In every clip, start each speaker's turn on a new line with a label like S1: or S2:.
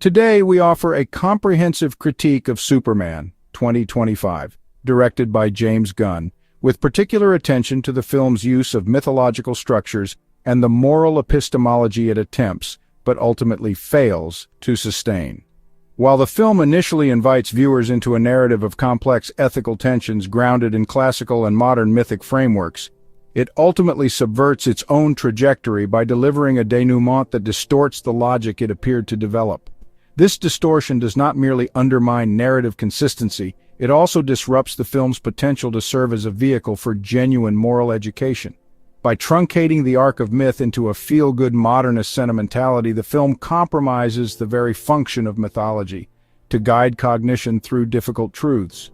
S1: Today we offer a comprehensive critique of Superman 2025, directed by James Gunn, with particular attention to the film's use of mythological structures and the moral epistemology it attempts, but ultimately fails, to sustain. While the film initially invites viewers into a narrative of complex ethical tensions grounded in classical and modern mythic frameworks, it ultimately subverts its own trajectory by delivering a denouement that distorts the logic it appeared to develop. This distortion does not merely undermine narrative consistency, it also disrupts the film's potential to serve as a vehicle for genuine moral education. By truncating the arc of myth into a feel-good modernist sentimentality, the film compromises the very function of mythology, to guide cognition through difficult truths.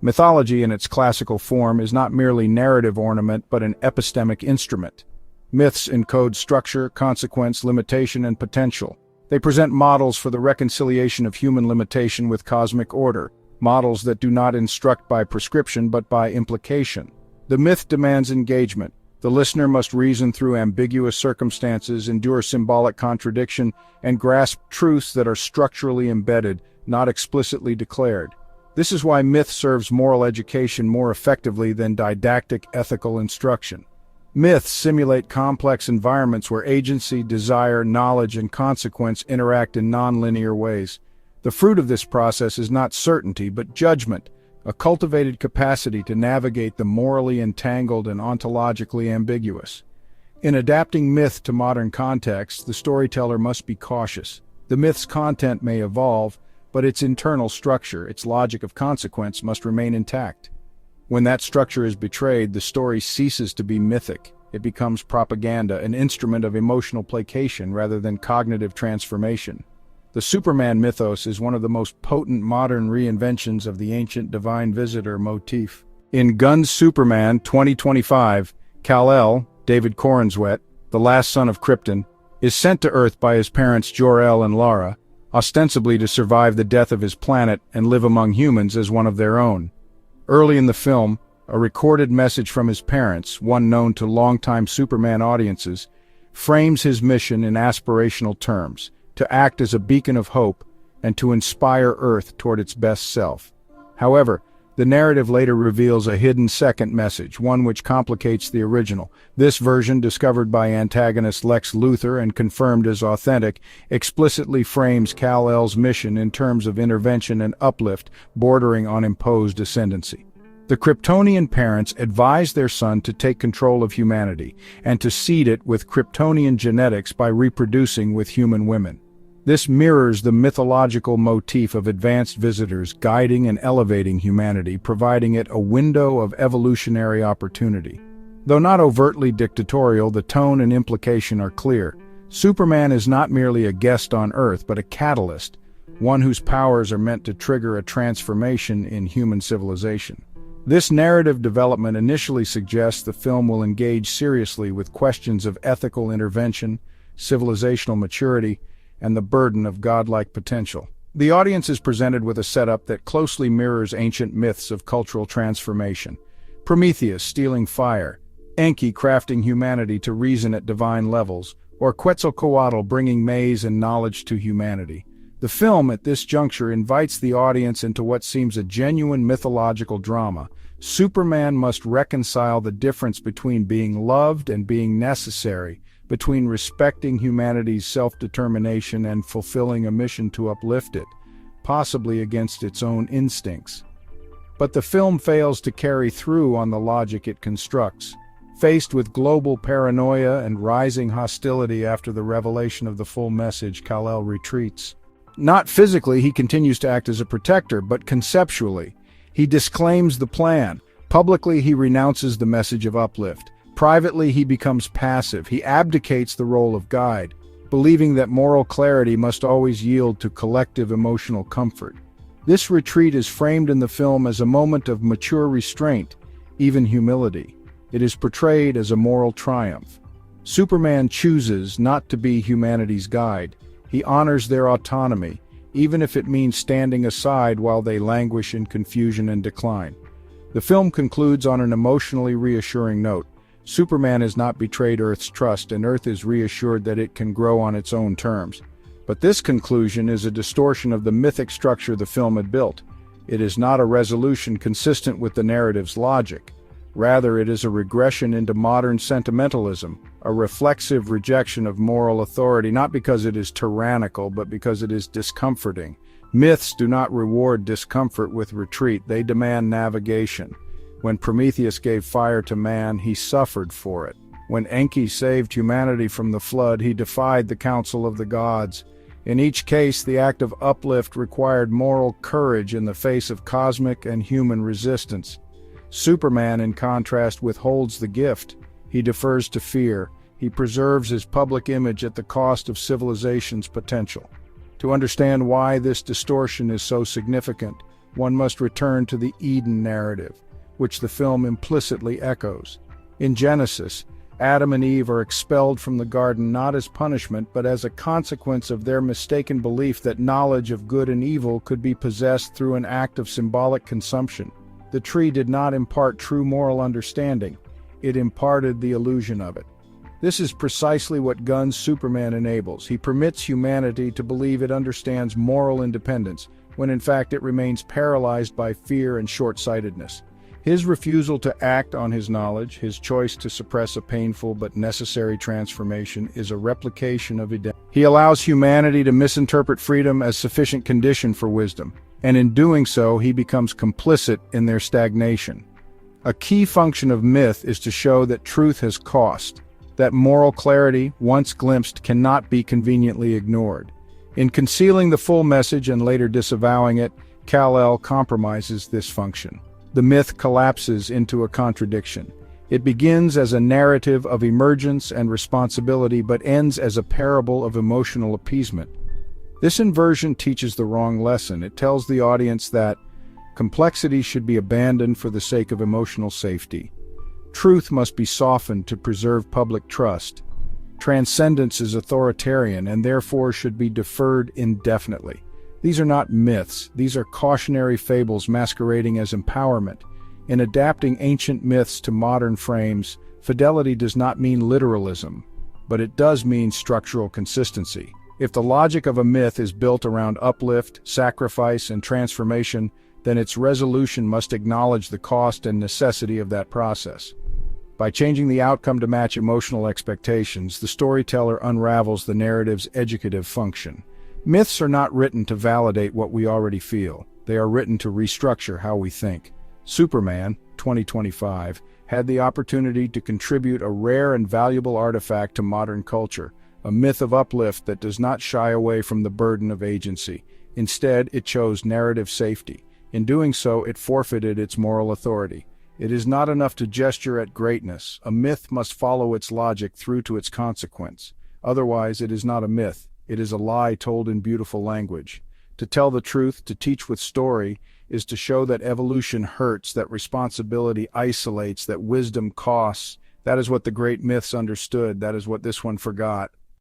S1: Mythology in its classical form is not merely narrative ornament but an epistemic instrument. Myths encode structure, consequence, limitation, and potential. They present models for the reconciliation of human limitation with cosmic order, models that do not instruct by prescription but by implication. The myth demands engagement. The listener must reason through ambiguous circumstances, endure symbolic contradiction, and grasp truths that are structurally embedded, not explicitly declared. This is why myth serves moral education more effectively than didactic ethical instruction. Myths simulate complex environments where agency, desire, knowledge, and consequence interact in nonlinear ways. The fruit of this process is not certainty, but judgment, a cultivated capacity to navigate the morally entangled and ontologically ambiguous. In adapting myth to modern contexts, the storyteller must be cautious. The myth's content may evolve, but its internal structure, its logic of consequence, must remain intact. When that structure is betrayed, the story ceases to be mythic. It becomes propaganda, an instrument of emotional placation rather than cognitive transformation. The Superman mythos is one of the most potent modern reinventions of the ancient divine visitor motif. In Gunn's Superman 2025, Kal-El, David Corenswet, the last son of Krypton, is sent to Earth by his parents Jor-El and Lara, ostensibly to survive the death of his planet and live among humans as one of their own. Early in the film, a recorded message from his parents, one known to longtime Superman audiences, frames his mission in aspirational terms: to act as a beacon of hope and to inspire Earth toward its best self. However, the narrative later reveals a hidden second message, one which complicates the original. This version, discovered by antagonist Lex Luthor and confirmed as authentic, explicitly frames Kal-El's mission in terms of intervention and uplift, bordering on imposed ascendancy. The Kryptonian parents advise their son to take control of humanity and to seed it with Kryptonian genetics by reproducing with human women. This mirrors the mythological motif of advanced visitors guiding and elevating humanity, providing it a window of evolutionary opportunity. Though not overtly dictatorial, the tone and implication are clear. Superman is not merely a guest on Earth, but a catalyst, one whose powers are meant to trigger a transformation in human civilization. This narrative development initially suggests the film will engage seriously with questions of ethical intervention, civilizational maturity, and the burden of godlike potential. The audience is presented with a setup that closely mirrors ancient myths of cultural transformation. Prometheus stealing fire, Enki crafting humanity to reason at divine levels, or Quetzalcoatl bringing maize and knowledge to humanity. The film, at this juncture, invites the audience into what seems a genuine mythological drama. Superman must reconcile the difference between being loved and being necessary, between respecting humanity's self-determination and fulfilling a mission to uplift it, possibly against its own instincts. But the film fails to carry through on the logic it constructs. Faced with global paranoia and rising hostility after the revelation of the full message, Kal-El retreats. Not physically, he continues to act as a protector, but conceptually. He disclaims the plan. Publicly, he renounces the message of uplift. Privately, he becomes passive. He abdicates the role of guide, believing that moral clarity must always yield to collective emotional comfort. This retreat is framed in the film as a moment of mature restraint, even humility. It is portrayed as a moral triumph. Superman chooses not to be humanity's guide. He honors their autonomy, even if it means standing aside while they languish in confusion and decline. The film concludes on an emotionally reassuring note. Superman has not betrayed Earth's trust, and Earth is reassured that it can grow on its own terms. But this conclusion is a distortion of the mythic structure the film had built. It is not a resolution consistent with the narrative's logic. Rather, it is a regression into modern sentimentalism, a reflexive rejection of moral authority, not because it is tyrannical, but because it is discomforting. Myths do not reward discomfort with retreat, they demand navigation. When Prometheus gave fire to man, he suffered for it. When Enki saved humanity from the flood, he defied the counsel of the gods. In each case, the act of uplift required moral courage in the face of cosmic and human resistance. Superman, in contrast, withholds the gift. He defers to fear. He preserves his public image at the cost of civilization's potential. To understand why this distortion is so significant, one must return to the Eden narrative, which the film implicitly echoes. In Genesis, Adam and Eve are expelled from the garden not as punishment, but as a consequence of their mistaken belief that knowledge of good and evil could be possessed through an act of symbolic consumption. The tree did not impart true moral understanding. It imparted the illusion of it. This is precisely what Gunn's Superman enables. He permits humanity to believe it understands moral independence, when in fact it remains paralyzed by fear and short-sightedness. His refusal to act on his knowledge, his choice to suppress a painful but necessary transformation, is a replication of identity. He allows humanity to misinterpret freedom as sufficient condition for wisdom, and in doing so, he becomes complicit in their stagnation. A key function of myth is to show that truth has cost, that moral clarity, once glimpsed, cannot be conveniently ignored. In concealing the full message and later disavowing it, Kal-El compromises this function. The myth collapses into a contradiction. It begins as a narrative of emergence and responsibility, but ends as a parable of emotional appeasement. This inversion teaches the wrong lesson. It tells the audience that complexity should be abandoned for the sake of emotional safety. Truth must be softened to preserve public trust. Transcendence is authoritarian and therefore should be deferred indefinitely. These are not myths, these are cautionary fables masquerading as empowerment. In adapting ancient myths to modern frames, fidelity does not mean literalism, but it does mean structural consistency. If the logic of a myth is built around uplift, sacrifice, and transformation, then its resolution must acknowledge the cost and necessity of that process. By changing the outcome to match emotional expectations, the storyteller unravels the narrative's educative function. Myths are not written to validate what we already feel. They are written to restructure how we think. Superman, 2025, had the opportunity to contribute a rare and valuable artifact to modern culture, a myth of uplift that does not shy away from the burden of agency. Instead, it chose narrative safety. In doing so, it forfeited its moral authority. It is not enough to gesture at greatness. A myth must follow its logic through to its consequence. Otherwise, it is not a myth. It is a lie told in beautiful language. To tell the truth, to teach with story, is to show that evolution hurts, that responsibility isolates, that wisdom costs. That is what the great myths understood. That is what this one forgot.